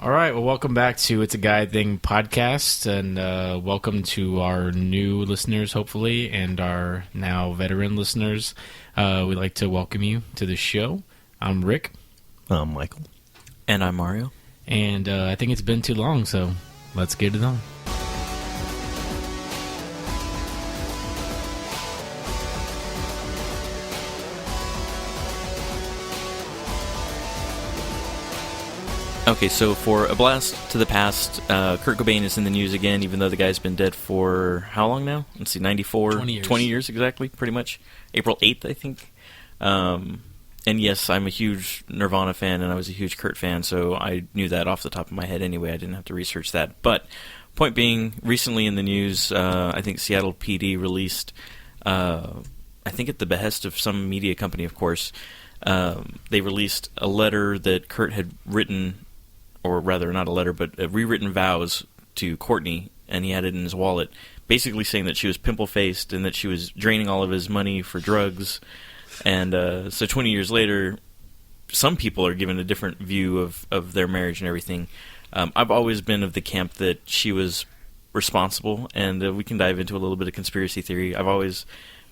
All right, well, welcome back to It's a Guy Thing podcast, and welcome to our new listeners, hopefully, and our now veteran listeners. We'd like to welcome you to the show. I'm Rick. I'm Michael. And I'm Mario. And I think it's been too long, so let's get it on. Okay, so for a blast to the past, Kurt Cobain is in the news again, even though the guy's been dead for how long now? Let's see, 94? 20 years. 20 years, exactly, pretty much. April 8th, I think. And yes, I'm a huge Nirvana fan, and I was a huge Kurt fan, so I knew that off the top of my head anyway. I didn't have to research that. But, point being, recently in the news, I think Seattle PD released, I think at the behest of some media company, of course, they released a letter that Kurt had written, or rather, not a letter, but rewritten vows to Courtney, and he had it in his wallet, basically saying that she was pimple-faced and that she was draining all of his money for drugs. And so 20 years later, some people are given a different view of their marriage and everything. I've always been of the camp that she was responsible, and we can dive into a little bit of conspiracy theory. I've always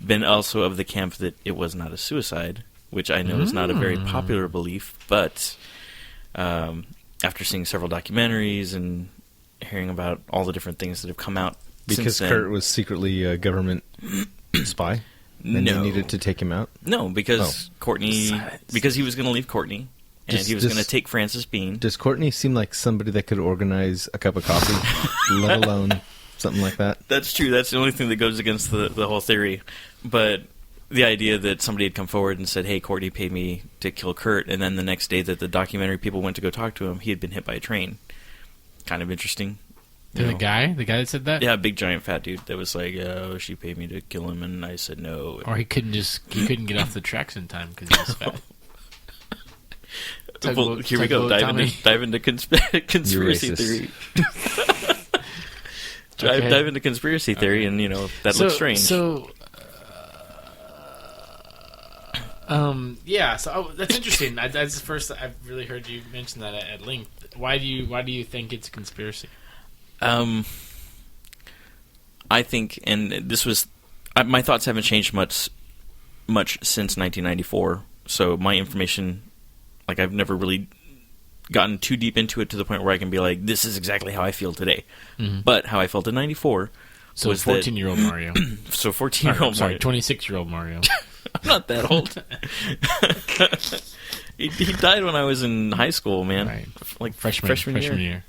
been also of the camp that it was not a suicide, which I know is not a very popular belief, but after seeing several documentaries and hearing about all the different things that have come out because since then, Kurt was secretly a government spy? And no. they needed to take him out? No, because Courtney... Silence. Because he was going to leave Courtney, and he was going to take Frances Bean. Does Courtney seem like somebody that could organize a cup of coffee, let alone something like that? That's true. That's the only thing that goes against the whole theory. But the idea that somebody had come forward and said, hey, Courtney paid me to kill Kurt, and then the next day that the documentary people went to go talk to him, he had been hit by a train. Kind of interesting. The guy that said that? Yeah, big giant fat dude that was like, oh, she paid me to kill him, and I said no. Or he couldn't get off the tracks in time because he was fat. Well, here we go. Dive into conspiracy theory. Dive into conspiracy theory, and that looks strange. So, yeah. So that's interesting. That's the first I've really heard you mention that at length. Why do you think it's a conspiracy? I think, and this was, my thoughts haven't changed much since 1994. So my information, like, I've never really gotten too deep into it to the point where I can be like, this is exactly how I feel today. Mm-hmm. But how I felt in 94 so was 14-year-old Mario. So 14-year-old Mario. Mario. 26-year-old Mario. I'm not that old. He died when I was in high school, man. Right. Like freshman year.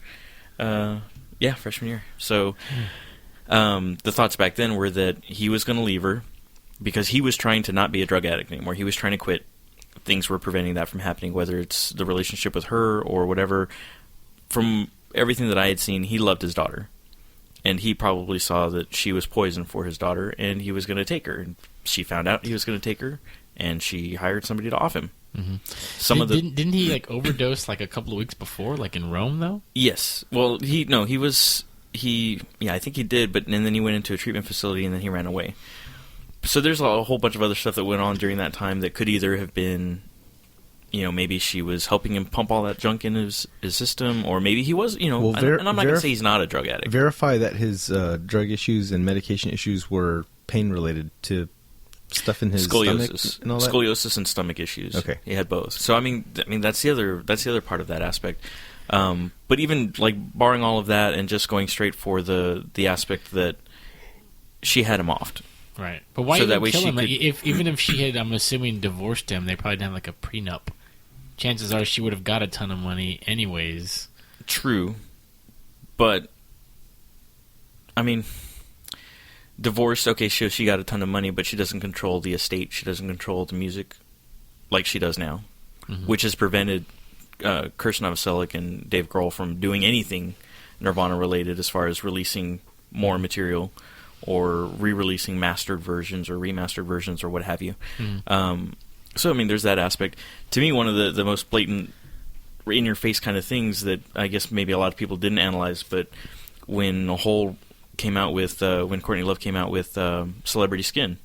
Yeah, freshman year. So the thoughts back then were that he was going to leave her because he was trying to not be a drug addict anymore. He was trying to quit. Things were preventing that from happening, whether it's the relationship with her or whatever. From everything that I had seen, he loved his daughter. And he probably saw that she was poison for his daughter, and he was going to take her. And she found out he was going to take her, and she hired somebody to off him. Mm-hmm. Didn't he overdose a couple of weeks before, in Rome though? Yes. Well, I think he did, and then he went into a treatment facility and then he ran away. So there's a whole bunch of other stuff that went on during that time that could either have been, maybe she was helping him pump all that junk in his system, or maybe he was, and I'm not going to say he's not a drug addict. Verify that his drug issues and medication issues were pain related to stuff in his stomach and all that? Scoliosis and stomach issues. Okay, he had both. So I mean that's the other part of that aspect. But even barring all of that and just going straight for the aspect that she had him offed. Right, but why even kill him? Even if she had, I'm assuming, divorced him, they probably didn't have a prenup. Chances are she would have got a ton of money anyways. True, but I mean, divorced. Okay, she got a ton of money, but she doesn't control the estate. She doesn't control the music like she does now, which has prevented Kirsten Novoselic and Dave Grohl from doing anything Nirvana related as far as releasing more material or re-releasing mastered versions or remastered versions or what have you. So, I mean, there's that aspect. To me, one of the most blatant, in-your-face kind of things that I guess maybe a lot of people didn't analyze, but when Hole came out with, when Courtney Love came out with Celebrity Skin,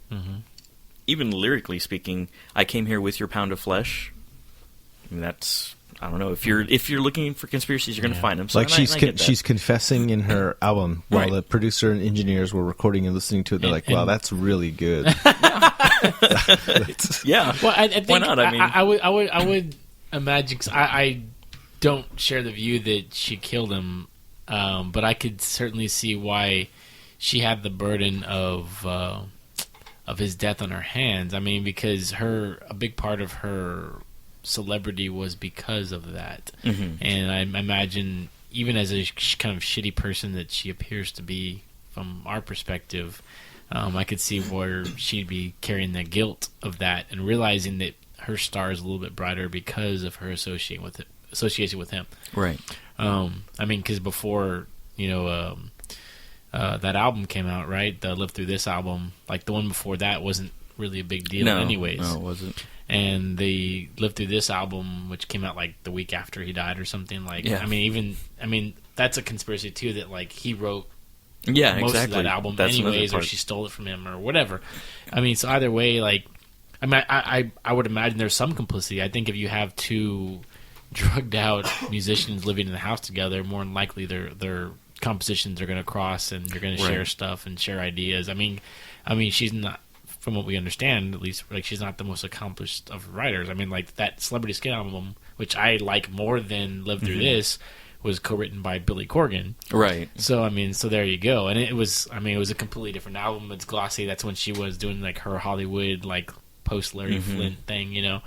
even lyrically speaking, I came here with your pound of flesh. I mean, that's I don't know, if you're looking for conspiracies, you're going to find them. So, like she's confessing in her album while the producer and engineers were recording and listening to it. They're like, "Wow, that's really good." Yeah. Well, I think why not? I mean, I would imagine. 'Cause I don't share the view that she killed him, but I could certainly see why she had the burden of his death on her hands. I mean, because a big part of her celebrity was because of that. And I imagine, even as a kind of shitty person that she appears to be from our perspective, I could see where she'd be carrying the guilt of that and realizing that her star is a little bit brighter because of her association with him. Right. I mean, because before, that album came out, right? The Live Through This album, like the one before that wasn't really a big deal anyways. No, it wasn't. And the Live Through This album, which came out like the week after he died or something, like, yeah. I mean, that's a conspiracy too, that like he wrote most of that album anyways, or she stole it from him or whatever. I mean, so either way, like, I mean, I would imagine there's some complicity. I think if you have two drugged out musicians living in the house together, more than likely their compositions are going to cross and you're going to share stuff and share ideas. I mean, she's not, from what we understand, at least, like, she's not the most accomplished of writers. I mean, like, that Celebrity Skin album, which I like more than Live Through This, was co-written by Billy Corgan. Right. So, I mean, so there you go. And it was a completely different album. It's glossy. That's when she was doing, like, her Hollywood, like, post-Larry Flint thing,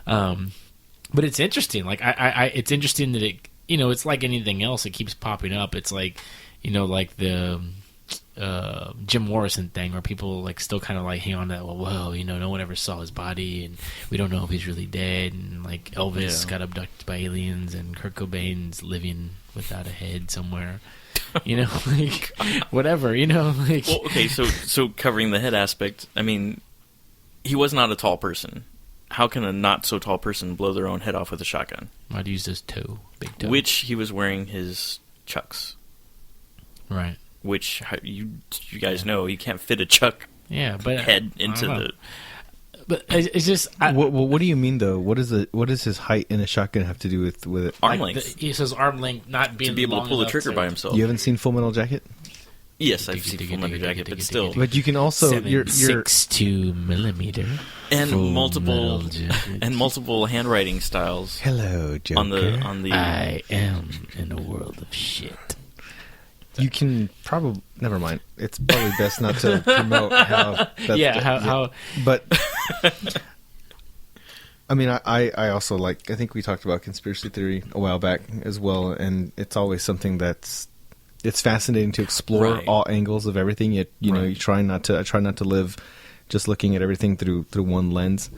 But it's interesting. Like, it's interesting that it, it's like anything else. It keeps popping up. It's like, like the Jim Morrison thing, where people like still kind of like hang on to that. Well, no one ever saw his body, and we don't know if he's really dead. And like Elvis got abducted by aliens, and Kurt Cobain's living without a head somewhere. Like whatever. Like. Well, okay, so covering the head aspect. I mean, he was not a tall person. How can a not so tall person blow their own head off with a shotgun? I'd use his big toe. Which he was wearing his Chucks. Right. Which you guys know you can't fit a Chuck head into the. But it's just. What do you mean though? What does his height in a shotgun have to do with it? Arm length. He says arm length, not being to be able to pull the trigger by himself. You haven't seen Full Metal Jacket? Yes, I've seen Full Metal Jacket, but still. But you can also 7.62 millimeter and multiple handwriting styles. Hello, Joker. On the. I am in a world of shit. You can probably never mind. It's probably best not to promote how. How. But I mean, I also like. I think we talked about conspiracy theory a while back as well, and it's always something it's fascinating to explore all angles of everything. You try not to live just looking at everything through one lens.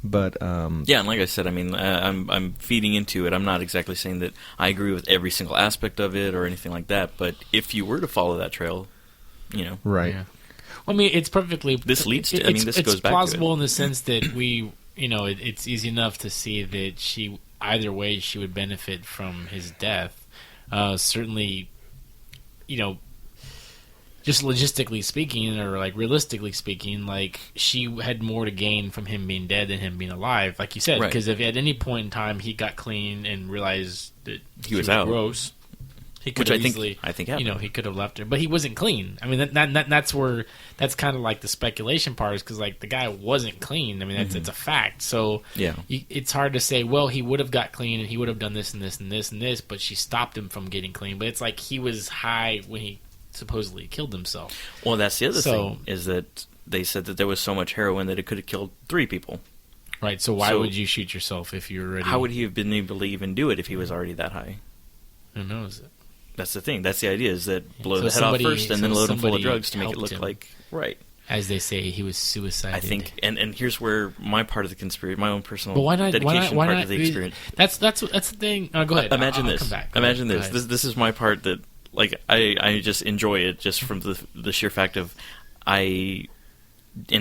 But and like I said, I mean, I'm feeding into it. I'm not exactly saying that I agree with every single aspect of it or anything like that. But if you were to follow that trail, right. Yeah. Well, I mean, it's perfectly. This leads to. This goes back to it. It's plausible in the sense that we, it's easy enough to see that either way she would benefit from his death. Certainly, just logistically speaking, or like realistically speaking, like she had more to gain from him being dead than him being alive, like you said. Because if at any point in time he got clean and realized that he was out, gross, he could have easily, I think happened. He could have left her, but he wasn't clean. I mean, that's that's kind of like the speculation part, is because like the guy wasn't clean. I mean, it's a fact. So it's hard to say. Well, he would have got clean and he would have done this and this and this and this, but she stopped him from getting clean. But it's like he was high when he supposedly killed himself. Well, that's the other thing, is that they said that there was so much heroin that it could have killed 3 people. Right, so why would you shoot yourself if you're already... How would he have been able to even do it if he was already that high? Who knows? That's the thing. That's the idea, is that blow the head off first and then load him full of drugs to make it look like... Right. As they say, he was suicided. I think, and here's where my part of the conspiracy, my own personal dedication part of the experience... That's the thing... go ahead. Imagine I'll this. Come back. Imagine this. This is my part that... Like, I just enjoy it just from the sheer fact of in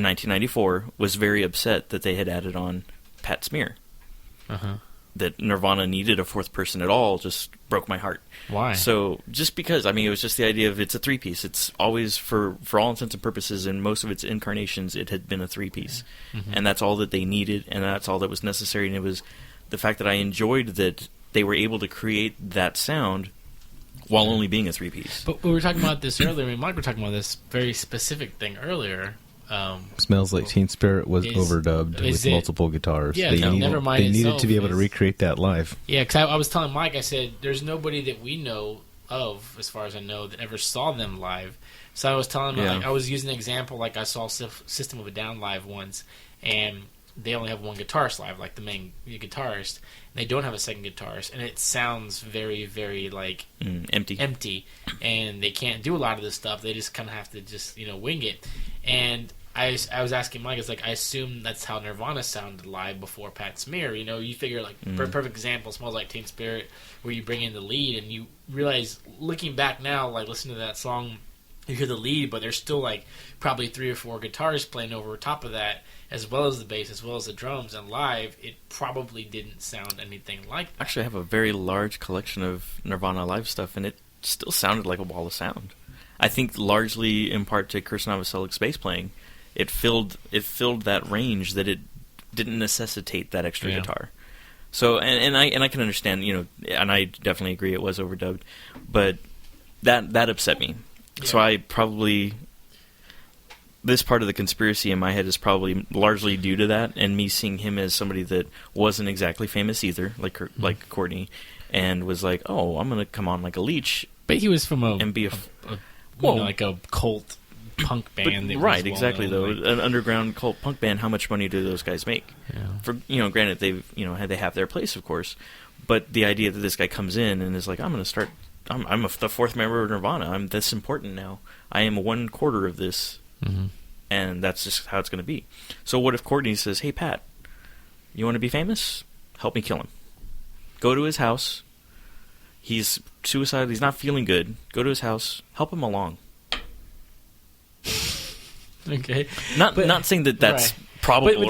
1994, was very upset that they had added on Pat Smear. Uh-huh. That Nirvana needed a 4th person at all just broke my heart. Why? So, just because, I mean, it was just the idea of it's a 3-piece. It's always, for all intents and purposes, in most of its incarnations, it had been a 3-piece. Mm-hmm. And that's all that they needed, and that's all that was necessary, and it was the fact that I enjoyed that they were able to create that sound while only being a three-piece. But we were talking about this earlier. I mean, Mike, we were talking about this very specific thing earlier. Smells Like Teen Spirit was overdubbed with multiple guitars. Yeah, they needed to be able to recreate that live. Yeah, because I was telling Mike, I said, there's nobody that we know of, as far as I know, that ever saw them live. So I was telling him, like, I was using an example, like I saw System of a Down live once, and they only have one guitarist live, like the main guitarist. And they don't have a second guitarist, and it sounds very, very, like, empty. And they can't do a lot of this stuff. They just kind of have to just, wing it. And I was asking Mike, it's like, I assume that's how Nirvana sounded live before Pat Smear. You figure, like, perfect example, Smells Like Teen Spirit, where you bring in the lead, and you realize, looking back now, like, listening to that song, you hear the lead, but there's still, like, probably 3 or 4 guitars playing over top of that, as well as the bass, as well as the drums, and live, it probably didn't sound anything like that. Actually, I have a very large collection of Nirvana live stuff, and it still sounded like a wall of sound. I think largely in part to Kirsten Novoselic's bass playing. It filled that range that it didn't necessitate that extra guitar. So and I can understand, and I definitely agree it was overdubbed, but that upset me. Yeah. So I probably, this part of the conspiracy in my head is probably largely due to that, and me seeing him as somebody that wasn't exactly famous either, like Courtney, and was like, oh, I'm gonna come on like a leech. But he was from like a cult punk band. Right, exactly. Though an underground cult punk band, how much money do those guys make? Yeah. For granted, they have their place, of course, but the idea that this guy comes in and is like, I'm going to start. I'm the fourth member of Nirvana. I'm this important now. I am 1/4 of this, and that's just how it's going to be. So what if Courtney says, "Hey Pat, you want to be famous? Help me kill him. Go to his house. He's suicidal. He's not feeling good. Go to his house. Help him along." Okay. Not saying that's probable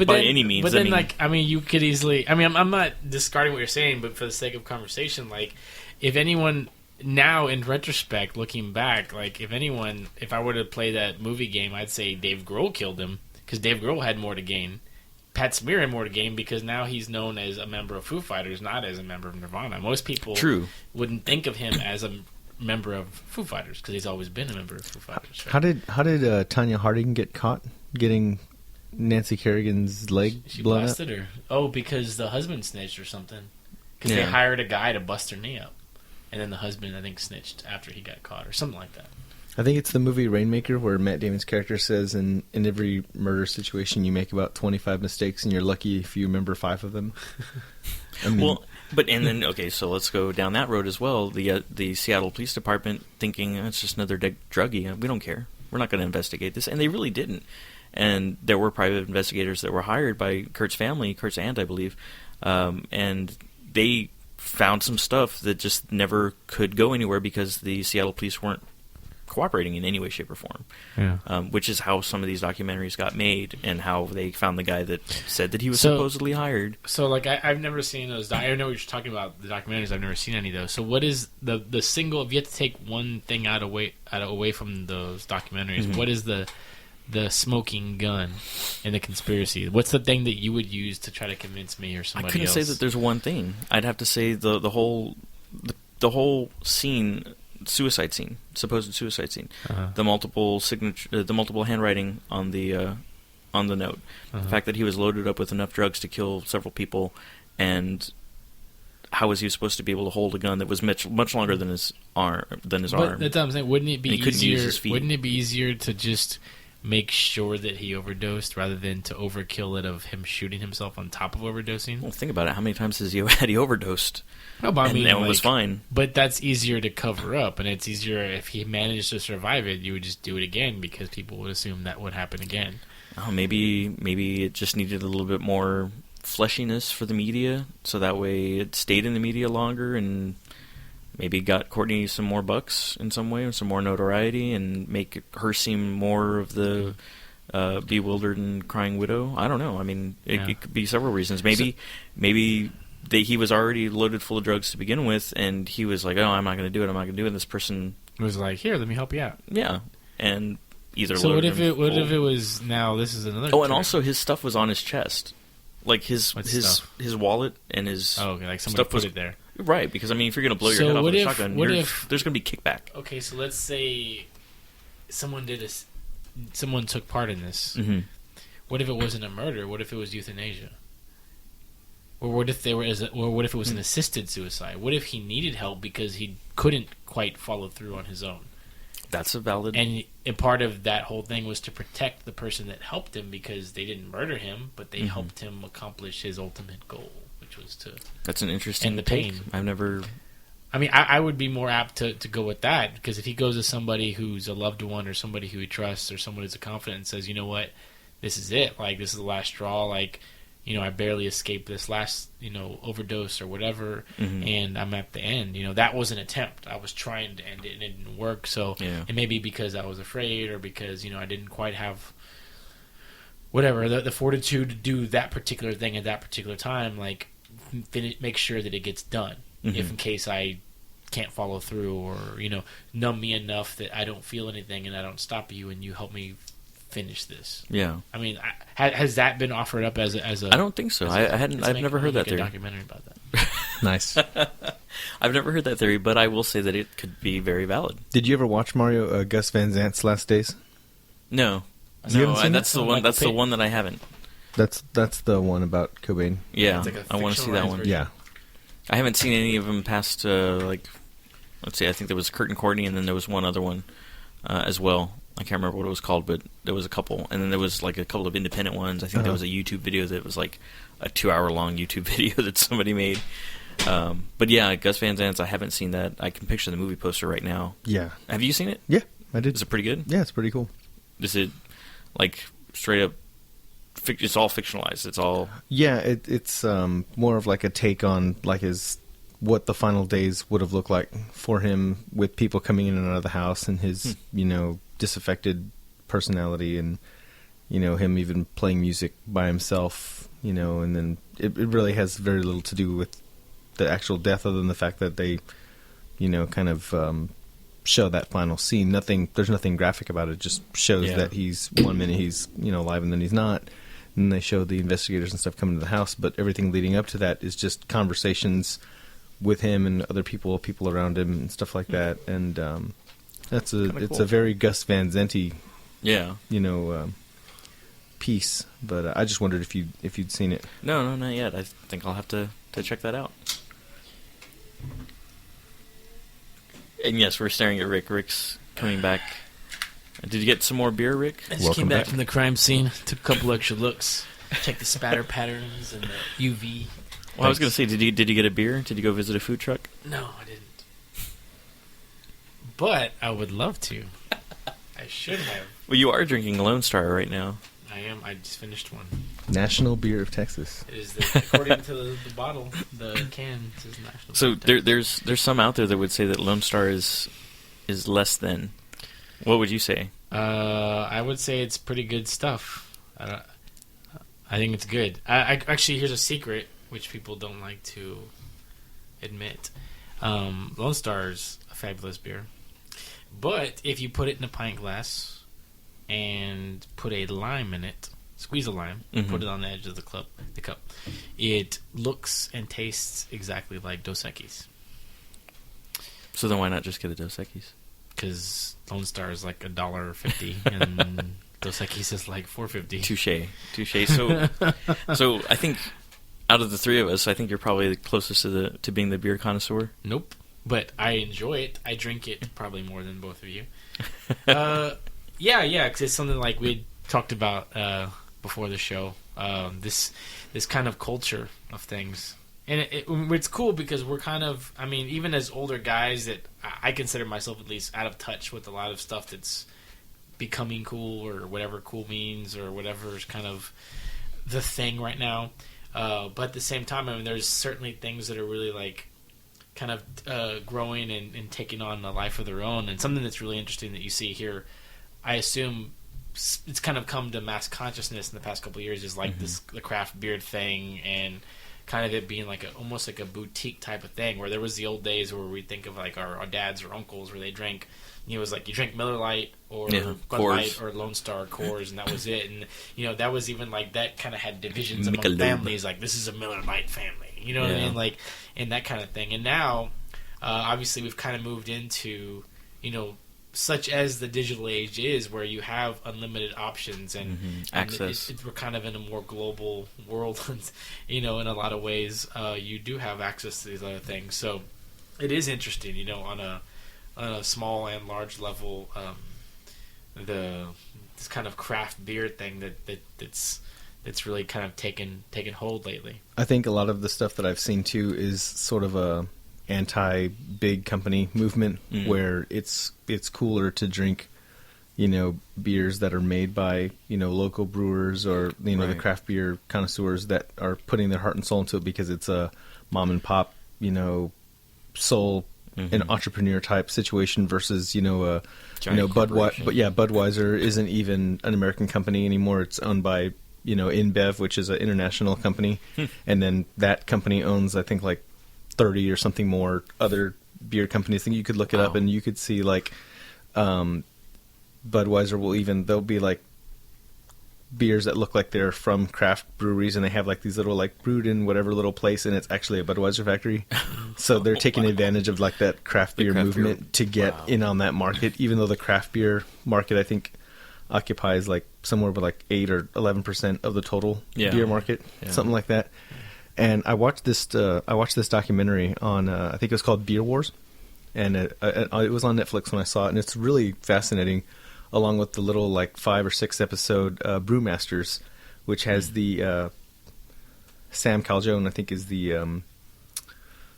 by any means. But then, you could easily... I'm not discarding what you're saying, but for the sake of conversation, like, if anyone... Now, in retrospect, looking back, like, if I were to play that movie game, I'd say Dave Grohl killed him, because Dave Grohl had more to gain. Pat Smear had more to gain, because now he's known as a member of Foo Fighters, not as a member of Nirvana. Most people wouldn't think of him as a member of Foo Fighters, because he's always been a member of Foo Fighters. Right? How did Tanya Harding get caught getting Nancy Kerrigan's leg she blown up? Blasted her. Oh, because the husband snitched or something. Because they hired a guy to bust her knee up, and then the husband, I think, snitched after he got caught or something like that. I think it's the movie Rainmaker, where Matt Damon's character says in every murder situation you make about 25 mistakes and you're lucky if you remember 5 of them. So let's go down that road as well. The Seattle Police Department thinking it's just another druggie. We don't care. We're not going to investigate this, and they really didn't. And there were private investigators that were hired by Kurt's family, Kurt's aunt, I believe, and they found some stuff that just never could go anywhere because the Seattle police weren't cooperating in any way, shape, or form. Yeah. Which is how some of these documentaries got made, and how they found the guy that said that he was supposedly hired. So, like, I've never seen those. I know what you're talking about, the documentaries. I've never seen any of those. So, what is the single? If you had to take one thing away from those documentaries, what is the smoking gun in the conspiracy? What's the thing that you would use to try to convince me or somebody else? I couldn't say that there's one thing. I'd have to say the whole scene. Supposed suicide scene, the multiple signature, the multiple handwriting on the note, the fact that he was loaded up with enough drugs to kill several people, and how was he supposed to be able to hold a gun that was much longer than his arm? That's what I'm saying. Wouldn't it be easier? Wouldn't it be easier to just make sure that he overdosed rather than to overkill it of him shooting himself on top of overdosing? Well, think about it. How many times had he overdosed? No, but it was fine. But that's easier to cover up, and it's easier if he managed to survive it. You would just do it again because people would assume that would happen again. Oh, maybe it just needed a little bit more fleshiness for the media, so that way it stayed in the media longer, and maybe got Courtney some more bucks in some way, some more notoriety, and make her seem more of the bewildered and crying widow. I don't know. I mean, it could be several reasons. Maybe he was already loaded full of drugs to begin with, and he was like, "Oh, I'm not going to do it. I'm not going to do it." And this person was like, "Here, let me help you out." Yeah, and either. So what if it was now? This is another. Oh, and also his stuff was on his chest. like his wallet and his like somebody stuff put it there. Right, because I mean, if you're going to blow your head off with a shotgun, there's going to be kickback. Okay, so let's say someone took part in this. Mm-hmm. What if it wasn't a murder? What if it was euthanasia? Or what if what if it was an assisted suicide? What if he needed help because he couldn't quite follow through on his own? That's a valid... And part of that whole thing was to protect the person that helped him because they didn't murder him, but they helped him accomplish his ultimate goal, which was to... That's an interesting end the pain. I've never... I mean, I would be more apt to go with that, because if he goes to somebody who's a loved one or somebody who he trusts or someone who's a confidant and says, you know what, this is it, like, this is the last straw, like, you know, I barely escaped this last, you know, overdose or whatever, and I'm at the end. You know, that was an attempt. I was trying to end it, and it didn't work. So it may be because I was afraid or because, you know, I didn't quite have whatever, the fortitude to do that particular thing at that particular time, like, make sure that it gets done, if in case I can't follow through, or, you know, numb me enough that I don't feel anything and I don't stop you and you help me finish this. Yeah. I mean, has that been offered up as a? I don't think so. I've never heard that theory. A documentary about that. Nice. I've never heard that theory, but I will say that it could be very valid. Did you ever watch Mario Gus Van Zant's Last Days? No. You haven't seen that's that? the one. That's the one that I haven't. That's the one about Cobain. Yeah, It's like I want to see that one. version. Yeah. I haven't seen any of them past like, let's see. I think there was Kurt and Courtney, and then there was one other one as well. I can't remember what it was called, but there was a couple, and then there was like a couple of independent ones. I think there was a YouTube video that was like a 2-hour-long YouTube video that somebody made. But yeah, Gus Van Zant's, I haven't seen that. I can picture the movie poster right now. Yeah. Have you seen it? Yeah, I did. Is it pretty good? Yeah, it's pretty cool. Is it like straight up? It's all fictionalized. It's all. Yeah, it's more of like a take on like what the final days would have looked like for him, with people coming in and out of the house, and his you know, disaffected personality, and you know, him even playing music by himself, you know, and then it really has very little to do with the actual death, other than the fact that they, you know, kind of show that final scene. There's nothing graphic about it. It just shows that he's 1 minute he's, you know, alive and then he's not. And they show the investigators and stuff coming to the house, but everything leading up to that is just conversations with him and other people around him and stuff like that. And it's cool. a very Gus Van Zanty, Yeah. you know, piece. But I just wondered if you'd seen it. No, not yet. I think I'll have to check that out. And yes, we're staring at Rick. Rick's coming back. Did you get some more beer, Rick? I just came back from the crime scene. Took a couple extra looks. Checked the spatter patterns and the UV. Well, I was going to say, did you get a beer? Did you go visit a food truck? No, I didn't. But I would love to. I should have. Well, you are drinking Lone Star right now. I am. I just finished one. National Beer of Texas. It is according to the bottle, the can says National. So Beer of Texas. there's some out there that would say that Lone Star is less than. What would you say? I would say it's pretty good stuff. I think it's good. I actually, here's a secret which people don't like to admit. Lone Star's a fabulous beer, but if you put it in a pint glass and put a lime in it, squeeze a lime, put it on the edge of the cup, it looks and tastes exactly like Dos Equis. So then why not just get a Dos Equis? Because Lone Star is like $1.50 and Dos Equis is like $4.50. Touche. So I think out of the three of us, I think you're probably the closest to being the beer connoisseur. Nope, but I enjoy it. I drink it probably more than both of you. Yeah, because it's something like we talked about before the show. This kind of culture of things. And it's cool because we're kind of, I mean, even as older guys, that I consider myself at least out of touch with a lot of stuff that's becoming cool, or whatever cool means, or whatever is kind of the thing right now. But at the same time, I mean, there's certainly things that are really like kind of growing and taking on a life of their own. And something that's really interesting that you see here, I assume it's kind of come to mass consciousness in the past couple of years, is like the craft beer thing, and kind of it being like almost like a boutique type of thing, where there was the old days where we think of like our dads or uncles where they drank, it was like you drank Miller Lite or Bud Light or Lone Star Coors, and that was it. And that was even like that kind of had divisions among families. Like, this is a Miller Lite family, what I mean? Like, and that kind of thing. And now, obviously, we've kind of moved into, such as the digital age is, where you have unlimited options and access. We're kind of in a more global world, in a lot of ways. You do have access to these other things, so it is interesting, on a small and large level. This kind of craft beer thing that's really kind of taken hold lately. I think a lot of the stuff that I've seen too is sort of a anti-big company movement where it's cooler to drink, beers that are made by, local brewers or, the craft beer connoisseurs that are putting their heart and soul into it because it's a mom and pop, soul, an entrepreneur type situation versus, Budweiser isn't even an American company anymore. It's owned by, InBev, which is an international company. And then that company owns, I think, like 30 or something more other beer companies. I think you could look it up and you could see like Budweiser there'll be like beers that look like they're from craft breweries, and they have like these little like brewed in whatever little place, and it's actually a Budweiser factory. So they're taking advantage of like that craft beer movement to get in on that market, even though the craft beer market I think occupies like somewhere with like 8 or 11% of the total beer market, something like that. And I watched this documentary on I think it was called Beer Wars, and it was on Netflix when I saw it, and it's really fascinating, along with the little like 5 or 6 episode Brewmasters, which has the Sam Calzone, I think, is the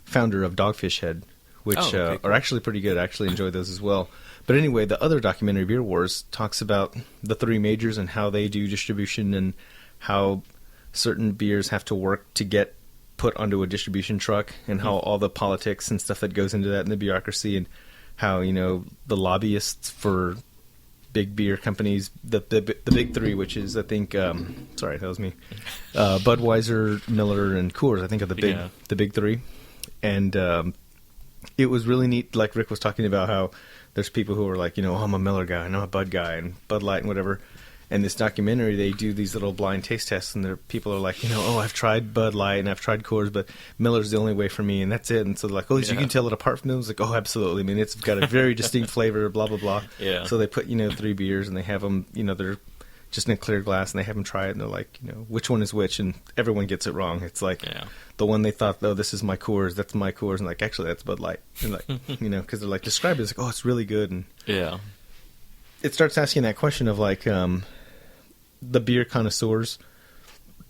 founder of Dogfish Head, which are actually pretty good. I actually enjoy those as well. But anyway, the other documentary, Beer Wars, talks about the 3 majors and how they do distribution and how certain beers have to work to get put onto a distribution truck, and how all the politics and stuff that goes into that and the bureaucracy, and how, the lobbyists for big beer companies, the big 3, which is, I think, sorry, that was me, Budweiser, Miller, and Coors, I think, are the big 3. And it was really neat, like Rick was talking about, how there's people who are like, I'm a Miller guy, and I'm a Bud guy, and Bud Light, and whatever. And this documentary, they do these little blind taste tests, and people are like, I've tried Bud Light and I've tried Coors, but Miller's the only way for me, and that's it. And so they're like, you can tell it apart from them. It's like, absolutely. I mean, it's got a very distinct flavor, blah, blah, blah. Yeah. So they put, 3 beers, and they have them, they're just in a clear glass, and they have them try it, and they're like, which one is which? And everyone gets it wrong. It's like the one they thought, this is my Coors, that's my Coors, and like, actually, that's Bud Light. And like, because they're like, describe it. It's like, it's really good. And it starts asking that question of like, the beer connoisseurs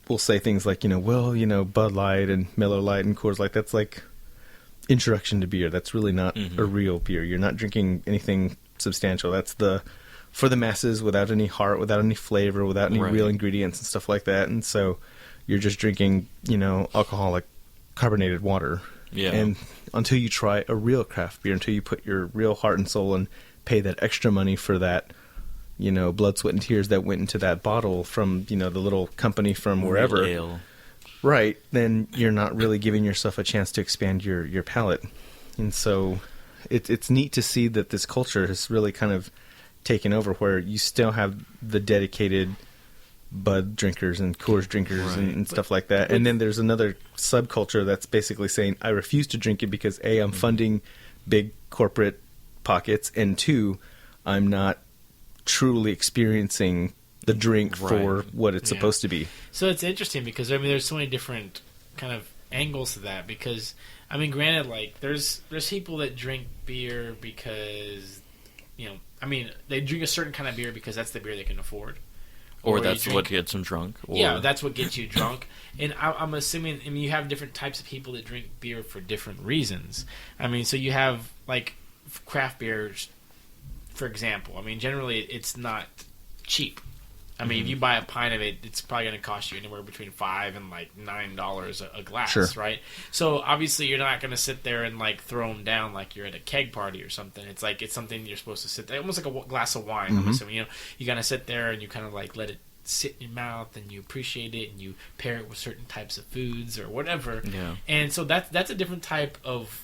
will say things like, Bud Light and Miller Lite and Coors Light, that's like introduction to beer. That's really not a real beer. You're not drinking anything substantial. That's for the masses, without any heart, without any flavor, without any real ingredients and stuff like that. And so you're just drinking, alcoholic carbonated water. Yeah. And until you try a real craft beer, until you put your real heart and soul and pay that extra money for that, blood, sweat, and tears that went into that bottle from, the little company from wherever. Ale. Right. Then you're not really giving yourself a chance to expand your palate. And so it's neat to see that this culture has really kind of taken over, where you still have the dedicated Bud drinkers and Coors drinkers and stuff like that. And then there's another subculture that's basically saying, I refuse to drink it because A, I'm funding big corporate pockets, and 2, I'm not truly experiencing the drink for what it's supposed to be. So it's interesting because there's so many different kind of angles to that, because granted, like there's people that drink beer because they drink a certain kind of beer because that's the beer they can afford, or that's what gets them drunk. Yeah, that's what gets you drunk. And I'm assuming you have different types of people that drink beer for different reasons. So you have like craft beers, for example. Generally it's not cheap. If you buy a pint of it, it's probably going to cost you anywhere between $5 and like $9 a glass, right? So obviously you're not going to sit there and like throw them down like you're at a keg party or something. It's like it's something you're supposed to sit there, almost like a glass of wine. I'm assuming you got to sit there and you kind of like let it sit in your mouth and you appreciate it and you pair it with certain types of foods or whatever. Yeah. And so that's a different type of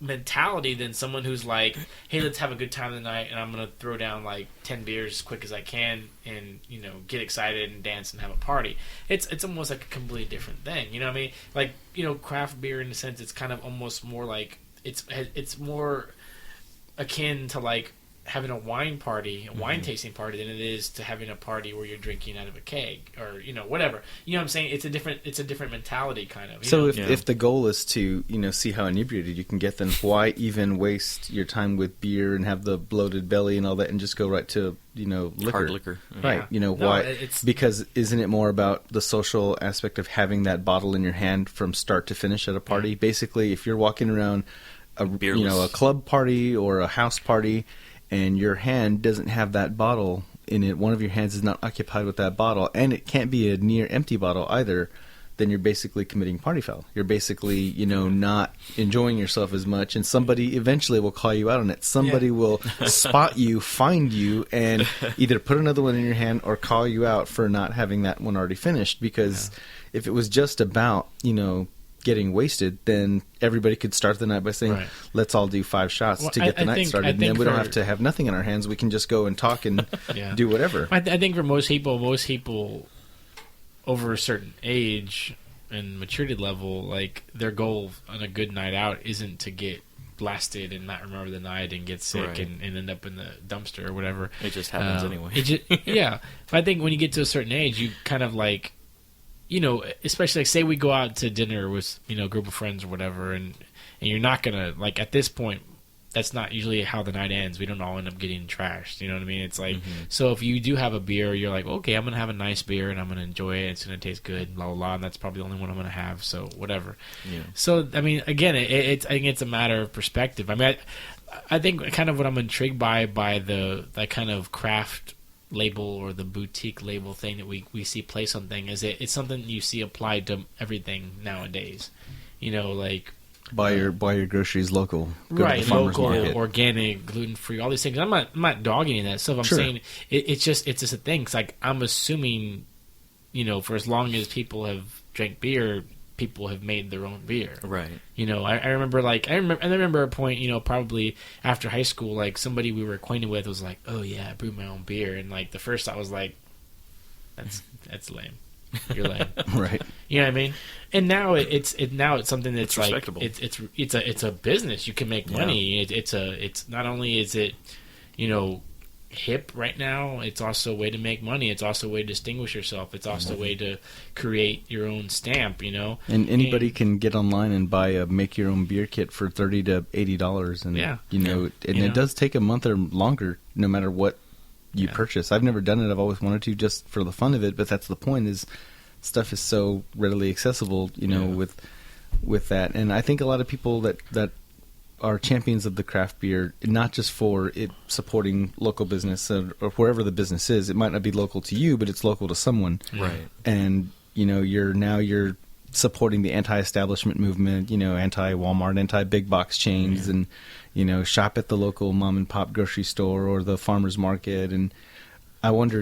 mentality than someone who's like, hey, let's have a good time tonight and I'm gonna throw down like 10 beers as quick as I can and get excited and dance and have a party. It's almost like a completely different thing. You know what I mean? Like, craft beer in a sense, it's kind of almost more like it's more akin to like having a wine party, a wine tasting party, than it is to having a party where you're drinking out of a keg or whatever. You know what I'm saying? It's a different mentality kind of. So if the goal is to see how inebriated you can get, then why even waste your time with beer and have the bloated belly and all that and just go right to liquor? Hard liquor, right? Yeah. Why? Because isn't it more about the social aspect of having that bottle in your hand from start to finish at a party? Basically, if you're walking around a club party or a house party, and your hand doesn't have that bottle in it, one of your hands is not occupied with that bottle, and it can't be a near empty bottle either, then you're basically committing party foul. You're basically, not enjoying yourself as much, and somebody eventually will call you out on it. Somebody will spot you, find you, and either put another one in your hand or call you out for not having that one already finished, because if it was just about, getting wasted, then everybody could start the night by saying, let's all do 5 shots to get the night started, and then we don't have to have nothing in our hands. We can just go and talk and do whatever. I think for most people over a certain age and maturity level, like their goal on a good night out isn't to get blasted and not remember the night and get sick and end up in the dumpster or whatever. It just happens anyway. But I think when you get to a certain age, you kind of like, especially like say we go out to dinner with, a group of friends or whatever, and you're not going to, like at this point, that's not usually how the night ends. We don't all end up getting trashed. You know what I mean? It's like, so if you do have a beer, you're like, okay, I'm going to have a nice beer and I'm going to enjoy it. It's going to taste good, blah, blah, blah. And that's probably the only one I'm going to have. So whatever. Yeah. So, I mean, again, I think it's a matter of perspective. I mean, I think kind of what I'm intrigued by that kind of craft label or the boutique label thing that we see place on thing is it's something you see applied to everything nowadays. Like buy your groceries local, go to the farmer's local, market. Organic, gluten free, all these things. I'm not dogging that stuff. I'm saying it's just a thing. It's like I'm assuming, for as long as people have drank beer, people have made their own beer. Right. I remember a point, probably after high school, like somebody we were acquainted with was like, "Oh yeah, I brewed my own beer," and like the first thought was like, "That's lame. You're lame." Right. You know what I mean? And now it's something that's like respectable. It's a business. You can make money. It's not only is it, hip right now, it's also a way to make money. It's also a way to distinguish yourself. It's also a way to create your own stamp, And anybody can get online and buy a make your own beer kit for $30 to $80, and it does take a month or longer, no matter what you purchase. I've never done it. I've always wanted to, just for the fun of it. But that's the point. Is stuff is so readily accessible, with that. And I think a lot of people that are champions of the craft beer, not just for it supporting local business or wherever the business is. It might not be local to you, but it's local to someone. Right. And, you're supporting the anti-establishment movement, anti-Walmart, anti-big box chains, and, shop at the local mom and pop grocery store or the farmer's market. And I wonder,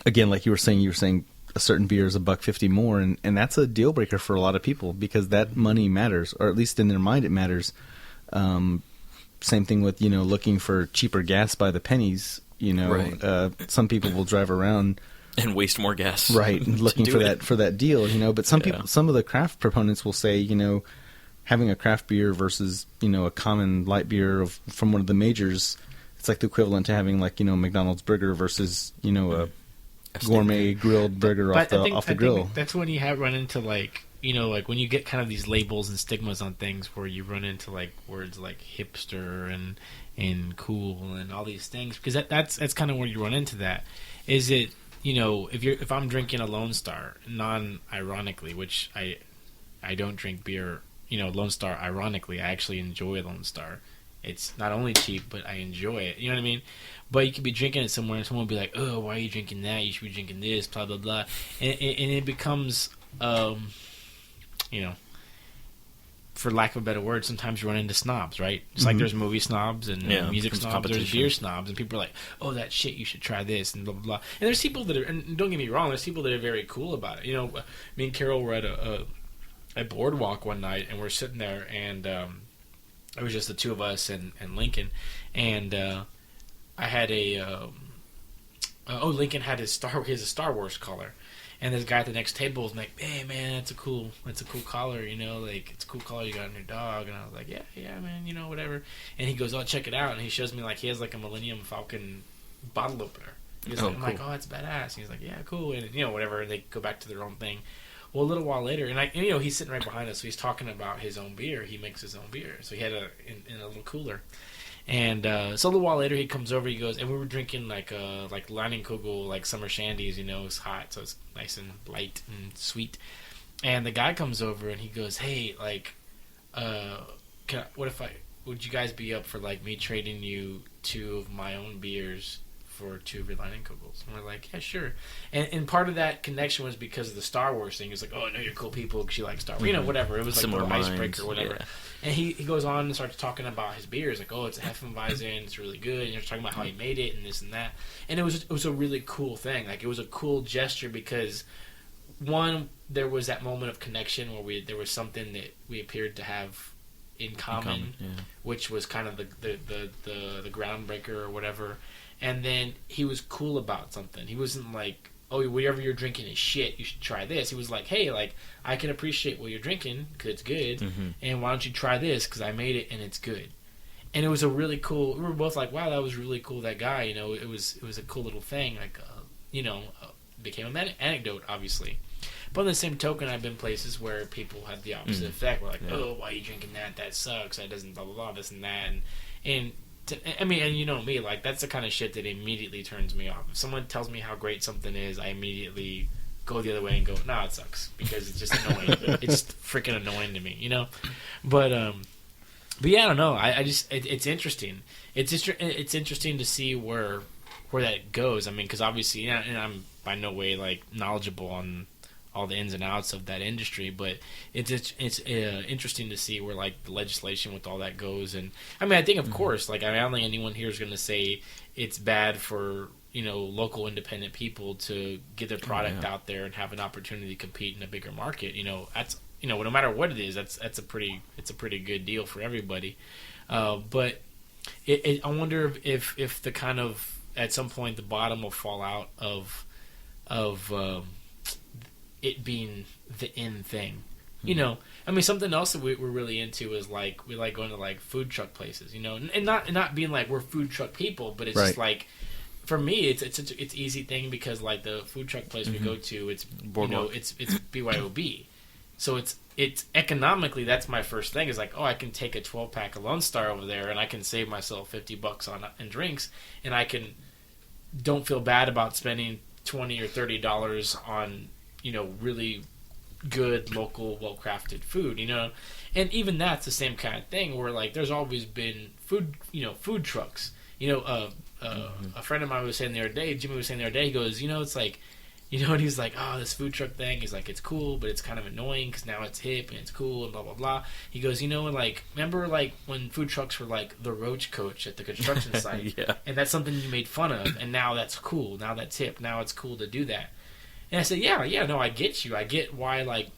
again, like you were saying a certain beer is $1.50 more, and that's a deal breaker for a lot of people, because that money matters, or at least in their mind it matters. Same thing with looking for cheaper gas by the pennies. Some people will drive around and waste more gas, right, looking for that deal. But some of the craft proponents will say, having a craft beer versus a common light beer from one of the majors, it's like the equivalent to having McDonald's burger versus a gourmet grilled burger off the grill. Think that's when you run into like when you get kind of these labels and stigmas on things, where you run into like words like hipster and cool and all these things, because that's kind of where you run into that. Is it if I'm drinking a Lone Star, non-ironically, which I don't drink beer, Lone Star ironically, I actually enjoy Lone Star. It's not only cheap, but I enjoy it. You know what I mean? But you could be drinking it somewhere, and someone will be like, "Oh, why are you drinking that? You should be drinking this." Blah blah blah, and it becomes, for lack of a better word, sometimes you run into snobs, right? Just like there's movie snobs and music snobs, there's beer snobs, and people are like, oh, that shit, you should try this, and blah, blah, blah. And there's people that are, and don't get me wrong, there's people that are very cool about it. You know, me and Carol were at a boardwalk one night, and we're sitting there, and it was just the two of us and Lincoln, and I had Lincoln had his Star Wars collar. And this guy at the next table was like, "Hey man, that's a cool collar, you know, like it's a cool collar you got on your dog." And I was like, "Yeah, man, you know, whatever." And he goes, "Oh, check it out." And he shows me like he has like a Millennium Falcon bottle opener. He's like, I'm like, "Oh, that's badass." And he's like, "Yeah, cool." And you know, whatever. And they go back to their own thing. Well, a little while later, and you know, he's sitting right behind us, so he's talking about his own beer. He makes his own beer, so he had in a little cooler. And so a little while later, he comes over. He goes, and we were drinking like Leinenkugel, like summer shandies. You know, it's hot, so it's nice and light and sweet. And the guy comes over and he goes, "Hey, like, would you guys be up for like me trading you 2 of my own beers for 2 of your Leinenkugels?" And we're like, "Yeah, sure." And part of that connection was because of the Star Wars thing. It's like, "Oh, I know you're cool people because you like Star Wars," you know, whatever. It was like Similar a little icebreaker or whatever. Yeah. And he goes on and starts talking about his beers, like, "Oh, it's a Hefeweizen, it's really good." And you're talking about how he made it and this and that. And it was a really cool thing. Like, it was a cool gesture because, one, there was that moment of connection where there was something that we appeared to have in common, which was kind of the groundbreaker or whatever. And then he was cool about something. He wasn't like, "Oh, whatever you're drinking is shit, you should try this." He was like, "Hey, like, I can appreciate what you're drinking because it's good, and why don't you try this because I made it and it's good." And it was a really cool. We were both like, "Wow, that was really cool." That guy, you know, it was a cool little thing. Like, you know, became an anecdote, obviously. But on the same token, I've been places where people had the opposite effect. We're like, "Oh, why are you drinking that? That sucks. That doesn't blah blah blah this and that." And and you know me, like, that's the kind of shit that immediately turns me off. If someone tells me how great something is, I immediately go the other way and go, "No, it sucks," because it's just annoying. It's just freaking annoying to me, you know. But yeah, I don't know. I just it's interesting. It's interesting to see where that goes. I mean, because obviously, and I'm by no way like knowledgeable on all the ins and outs of that industry, but it's interesting to see where like the legislation with all that goes. And I mean, I think of course, like, I don't think anyone here is going to say it's bad for, you know, local independent people to get their product out there and have an opportunity to compete in a bigger market. You know, that's, you know, no matter what it is, it's a pretty good deal for everybody. But I wonder if the kind of, at some point, the bottom will fall out of it being the in thing. You know, I mean, something else that we're really into is like, we like going to like food truck places, you know, and not being like we're food truck people, but it's just like, for me, it's easy thing because like the food truck place we go to, it's Boardwalk. You know, it's BYOB, so it's economically, that's my first thing is like, oh, I can take a 12-pack of Lone Star over there and I can save myself $50 on drinks, and I don't feel bad about spending $20 or $30 on, you know, really good local well-crafted food, you know. And even that's the same kind of thing where like there's always been food trucks, you know. A friend of mine was saying the other day, Jimmy was saying the other day, he goes, you know, it's like, you know, and he's like, "Oh, this food truck thing," he's like, "it's cool, but it's kind of annoying because now it's hip and it's cool and blah blah blah." He goes, "You know, like, remember like when food trucks were like the roach coach at the construction site, and that's something you made fun of, and now that's cool, now that's hip, now it's cool to do that." And I said, yeah, no, I get you. I get why, like,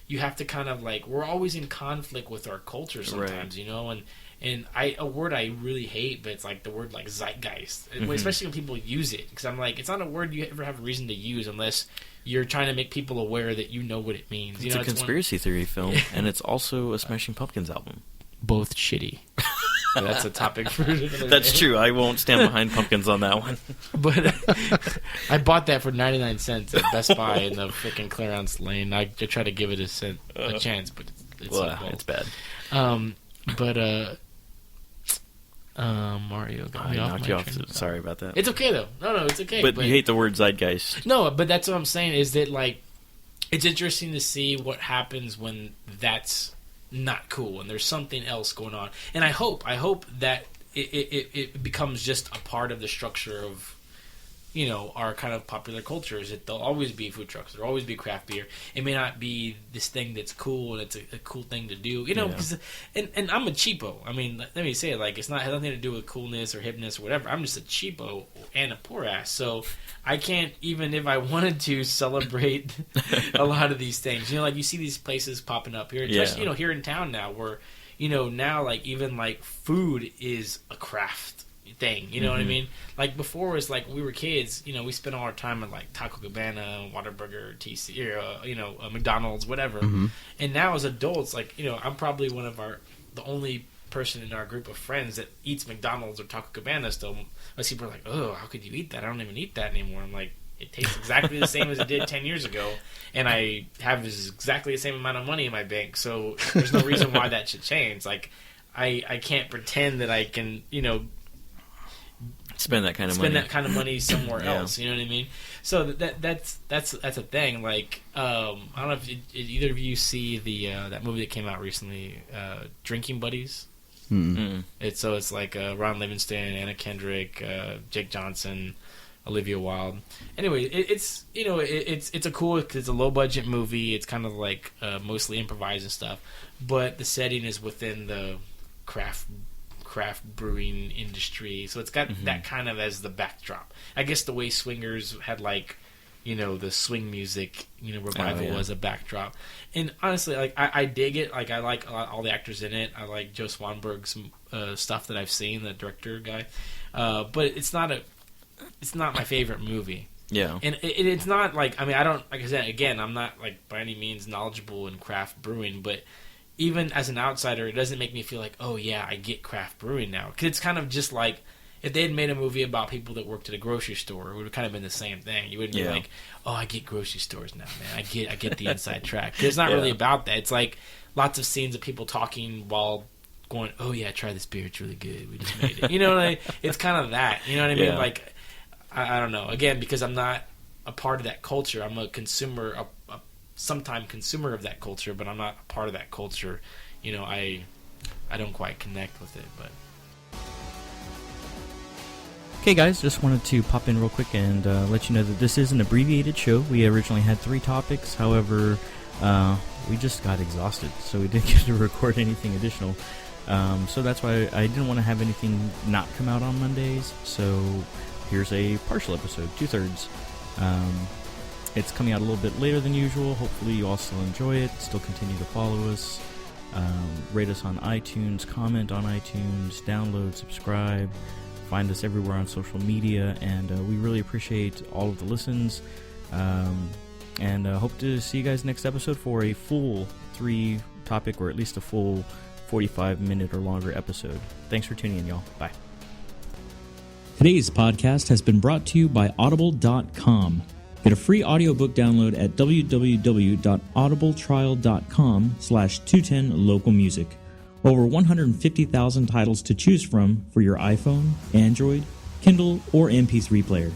you have to kind of, like, we're always in conflict with our culture sometimes, you know, and a word I really hate, but it's like the word, like, zeitgeist, especially when people use it, because I'm like, it's not a word you ever have a reason to use unless you're trying to make people aware that you know what it means. It's a conspiracy theory film, and it's also a Smashing Pumpkins album. Both shitty. That's a topic for That's true. I won't stand behind Pumpkins on that one. But I bought that for 99 cents at Best Buy in the freaking Clarence Lane. I tried to give it a chance, but it's bad. Mario got me off knocked my you off. train. Sorry about that. It's okay though. No, it's okay. But you hate the word zeitgeist. No, but that's what I'm saying is that like it's interesting to see what happens when that's not cool and there's something else going on. And I hope that it becomes just a part of the structure our kind of popular culture is that there'll always be food trucks. There'll always be craft beer. It may not be this thing that's cool and it's a cool thing to do, because, and I'm a cheapo. I mean, let me say it, like, it's not has nothing to do with coolness or hipness or whatever. I'm just a cheapo and a poor ass. So I can't, even if I wanted to, celebrate a lot of these things. Like, you see these places popping up here, especially, here in town now where, now, like, even, like, food is a craft thing, you know what I mean? Like, before, it was like, we were kids, we spent all our time at, like, Taco Cabana, Whataburger, TC, or, McDonald's, whatever. And now, as adults, like, I'm probably the only person in our group of friends that eats McDonald's or Taco Cabana still. Most people are like, oh, how could you eat that? I don't even eat that anymore. I'm like, it tastes exactly the same as it did 10 years ago, and I have exactly the same amount of money in my bank, so there's no reason why that should change. Like, I can't pretend that I can, spend that kind of money somewhere else. You know what I mean? So that's a thing. Like, I don't know if either of you see that movie that came out recently, Drinking Buddies. It's like Ron Livingston, Anna Kendrick, Jake Johnson, Olivia Wilde. Anyway, it's a cool, it's a low budget movie. It's kind of like mostly improvised and stuff, but the setting is within the craft brewing industry, so it's got that kind of as the backdrop. I guess the way swingers had, like, the swing music, revival was a backdrop. And honestly, like, I dig it. Like, I like all the actors in it. I like Joe Swanberg's stuff that I've seen, the director guy. But it's not my favorite movie. Yeah. And it's not like, I mean, I don't, like I said, again, I'm not, like, by any means knowledgeable in craft brewing, but even as an outsider, it doesn't make me feel like, oh yeah, I get craft brewing now. Because it's kind of just like, if they had made a movie about people that worked at a grocery store, it would have kind of been the same thing. You wouldn't be like, oh, I get grocery stores now, man. I get the inside track. It's not really about that. It's like lots of scenes of people talking while going, oh yeah, try this beer. It's really good. We just made it. It's kind of that. You know what I mean? Like, I don't know. Again, because I'm not a part of that culture. I'm a consumer, a sometime consumer of that culture, but I'm not a part of that culture. I don't quite connect with it, but. Okay, guys, just wanted to pop in real quick and let you know that this is an abbreviated show. We originally had 3 topics, however, we just got exhausted, so we didn't get to record anything additional. So that's why I didn't want to have anything not come out on Mondays, so here's a partial episode, 2/3. It's coming out a little bit later than usual. Hopefully you all still enjoy it, still continue to follow us, rate us on iTunes, comment on iTunes, download, subscribe. Find us everywhere on social media, and we really appreciate all of the listens. And hope to see you guys next episode for a full 3-topic, or at least a full 45-minute or longer episode. Thanks for tuning in, y'all. Bye. Today's podcast has been brought to you by Audible.com. Get a free audiobook download at www.audibletrial.com/210localmusic. Over 150,000 titles to choose from for your iPhone, Android, Kindle, or MP3 player.